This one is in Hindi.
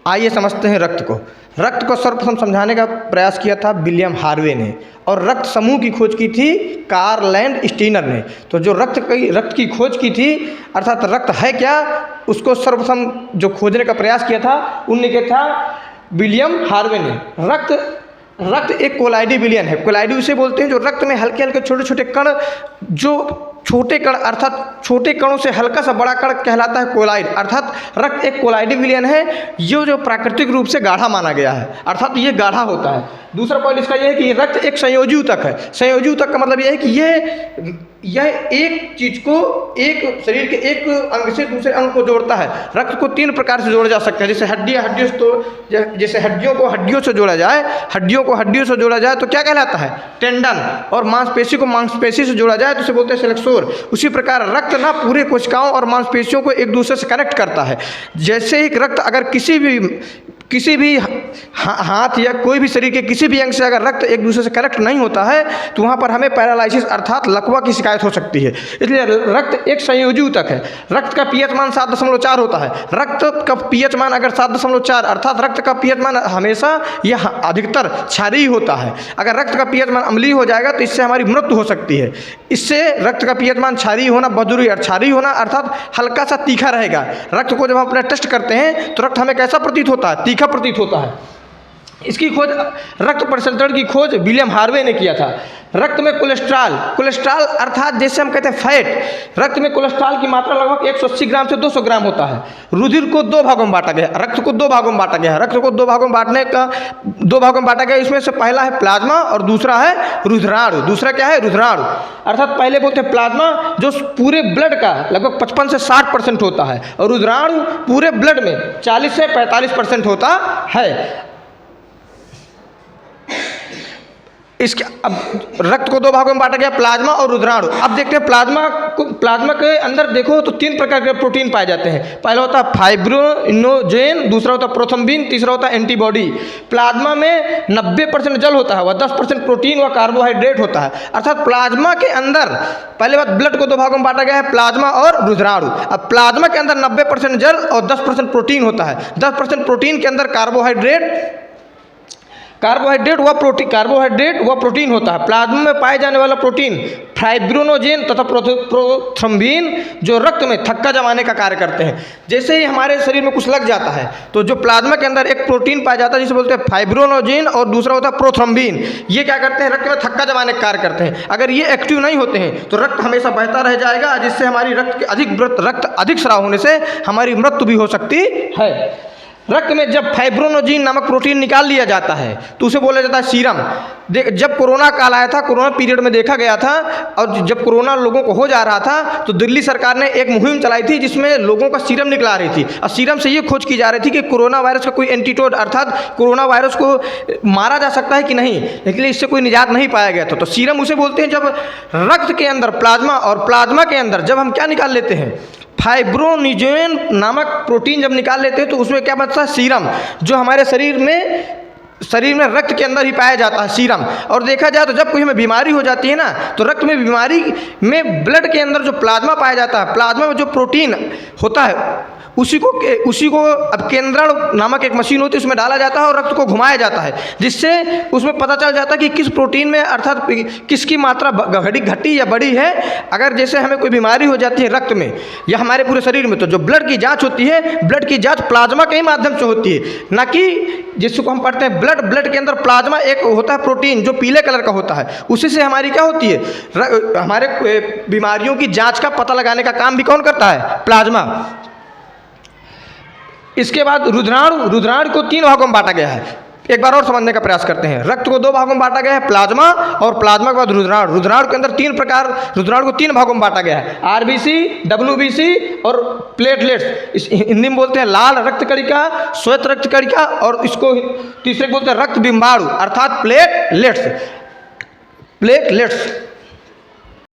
आइए समझते हैं रक्त को। रक्त को सर्वप्रथम समझाने का प्रयास किया था विलियम हार्वे ने, और रक्त समूह की खोज की थी कार्ल लैंडस्टीनर ने। तो जो रक्त की खोज की थी, अर्थात रक्त है क्या, उसको सर्वप्रथम जो खोजने का प्रयास किया था उनने किया था विलियम हार्वे ने। रक्त एक कोलाइडी विलयन है। कोलाइडी उसे बोलते हैं जो रक्त में हल्के हल्के छोटे छोटे कण, जो छोटे कण अर्थात छोटे कणों से हल्का सा बड़ा कण कहलाता है कोलाइड। अर्थात रक्त एक कोलाइडी विलयन है जो प्राकृतिक रूप से गाढ़ा माना गया है, अर्थात ये गाढ़ा होता है। दूसरा पॉइंट इसका यह है कि रक्त एक संयोजी ऊतक है। संयोजी ऊतक का मतलब यह है कि यह एक चीज को, एक शरीर के एक अंग से दूसरे अंग को जोड़ता है। रक्त को 3 प्रकार से जोड़ा जा सकता है। जैसे जैसे हड्डियों को हड्डियों से जोड़ा जाए, हड्डियों से जोड़ा जाए तो क्या कहलाता है, टेंडन। और मांसपेशी को मांसपेशी से जोड़ा जाए तो उसे बोलते हैं फ्लेक्सोर। उसी प्रकार रक्त ना पूरे कोशिकाओं और मांसपेशियों को एक दूसरे से कनेक्ट करता है। जैसे ही रक्त अगर किसी भी हाथ या कोई भी शरीर के किसी भी अंग से अगर रक्त एक दूसरे से कनेक्ट नहीं होता है तो वहाँ पर हमें पैरालिसिस अर्थात लकवा की शिकायत हो सकती है। इसलिए रक्त एक संयोजी ऊतक है। रक्त का पीएच मान 7.4 होता है। रक्त का पीएच मान अगर 7.4 अर्थात रक्त का पीएच मान हमेशा यह अधिकतर क्षारीय होता है। अगर रक्त का पीएच मान अम्लीय हो जाएगा तो इससे हमारी मृत्यु हो सकती है। इससे रक्त का पीएच मान क्षारीय होना बहुत जरूरी है। क्षारीय होना अर्थात हल्का सा तीखा रहेगा। रक्त को जब हम अपना टेस्ट करते हैं तो रक्त हमें कैसा प्रतीत होता है, तीखा प्रतीत होता है। इसकी खोज, रक्त परिसंचरण की खोज विलियम हार्वे ने किया था। रक्त में कोलेस्ट्रॉल अर्थात जैसे हम कहते हैं फैट, रक्त में कोलेस्ट्रॉल की मात्रा लगभग 180 ग्राम से 200 ग्राम होता है। रुधिर को 2 भागों में बांटा गया, रक्त को 2 भागों में बांटा गया है। रक्त को 2 भागों में बांटा गया। इसमें से पहला है प्लाज्मा और दूसरा है रुधिराणु। दूसरा क्या है, रुधिराणु। अर्थात पहले बोलते हैं प्लाज्मा जो पूरे ब्लड का लगभग 55 से 60% होता है, और रुधिराणु पूरे ब्लड में 40 से 45% होता है। इसके अब रक्त को 2 भागों में बांटा गया, प्लाज्मा और रुधिराणु। अब देखते हैं प्लाज्मा के अंदर देखो तो 3 प्रकार के प्रोटीन पाए जाते हैं। पहला होता है फाइब्रिनोजेन, दूसरा होता है प्रोथ्रोम्बिन, तीसरा होता है एंटीबॉडी। प्लाज्मा में 90% जल होता है व 10% प्रोटीन व कार्बोहाइड्रेट होता है। अर्थात प्लाज्मा के अंदर पहले बात ब्लड को 2 भागों में बांटा गया है, प्लाज्मा और रुधिराणु। अब प्लाज्मा के अंदर 90% जल और 10% प्रोटीन होता है। 10% प्रोटीन के अंदर कार्बोहाइड्रेट व प्रोटीन होता है। प्लाज्मा में पाए जाने वाला प्रोटीन फाइब्रिनोजेन तथा प्रोथ्रोम्बिन जो रक्त में थक्का जमाने का कार्य करते हैं। जैसे ही हमारे शरीर में कुछ लग जाता है तो जो प्लाज्मा के अंदर एक प्रोटीन पाया जाता है जिसे बोलते हैं फाइब्रिनोजेन, और दूसरा होता है प्रोथ्रोम्बिन। ये क्या करते हैं, रक्त में थक्का जमाने का कार्य करते हैं। अगर ये एक्टिव नहीं होते हैं तो रक्त हमेशा बहता रह जाएगा, जिससे हमारी रक्त अधिक स्राव होने से हमारी मृत्यु भी हो सकती है। रक्त में जब फाइब्रिनोजेन नामक प्रोटीन निकाल लिया जाता है तो उसे बोला जाता है सीरम। जब कोरोना काल आया था, कोरोना पीरियड में देखा गया था, और जब कोरोना लोगों को हो जा रहा था तो दिल्ली सरकार ने एक मुहिम चलाई थी जिसमें लोगों का सीरम निकला रही थी। और सीरम से ये खोज की जा रही थी कि कोरोना वायरस का कोई एंटीडोट अर्थात कोरोना वायरस को मारा जा सकता है कि नहीं, लेकिन इससे कोई निजात नहीं पाया गया था। तो सीरम उसे बोलते हैं जब रक्त के अंदर प्लाज्मा, और प्लाज्मा के अंदर जब हम क्या निकाल लेते हैं, फाइब्रिनोजेन नामक प्रोटीन जब निकाल लेते हैं तो उसमें क्या बनता है, सीरम, जो हमारे शरीर में रक्त के अंदर ही पाया जाता है सीरम। और देखा जाए तो जब कोई हमें बीमारी हो जाती है ना तो रक्त में बीमारी में ब्लड के अंदर जो प्लाज्मा पाया जाता है, प्लाज्मा में जो प्रोटीन होता है उसी को अब केंद्रण नामक एक मशीन होती है, उसमें डाला जाता है और रक्त को घुमाया जाता है, जिससे उसमें पता चल जाता है कि किस प्रोटीन में अर्थात किसकी मात्रा घटी या बड़ी है। अगर जैसे हमें कोई बीमारी हो जाती है रक्त में या हमारे पूरे शरीर में, तो जो ब्लड की जांच होती है, ब्लड की जांच प्लाज्मा के ही माध्यम से होती है, ना कि जिसको हम पढ़ते हैं ब्लड के अंदर प्लाज्मा एक होता है प्रोटीन जो पीले कलर का होता है, उसी से हमारी क्या होती है, हमारे बीमारियों की जाँच का पता लगाने का काम भी कौन करता है, प्लाज्मा। इसके बाद रुधिराणु को 3 भागों में बांटा गया है। एक बार और समझने का प्रयास करते हैं। रक्त को 2 भागों में बांटा गया है, प्लाज्मा, और प्लाज्मा के बाद रुधिराणु के अंदर 3 प्रकार, रुधिराणु को 3 भागों में बांटा गया है, आरबीसी, डब्ल्यूबीसी और प्लेटलेट्स। हिंदी में बोलते हैं लाल रक्त कणिका, श्वेत रक्त कणिका, और इसको तीसरे बोलते हैं रक्त बिंबाणु अर्थात प्लेटलेट्स।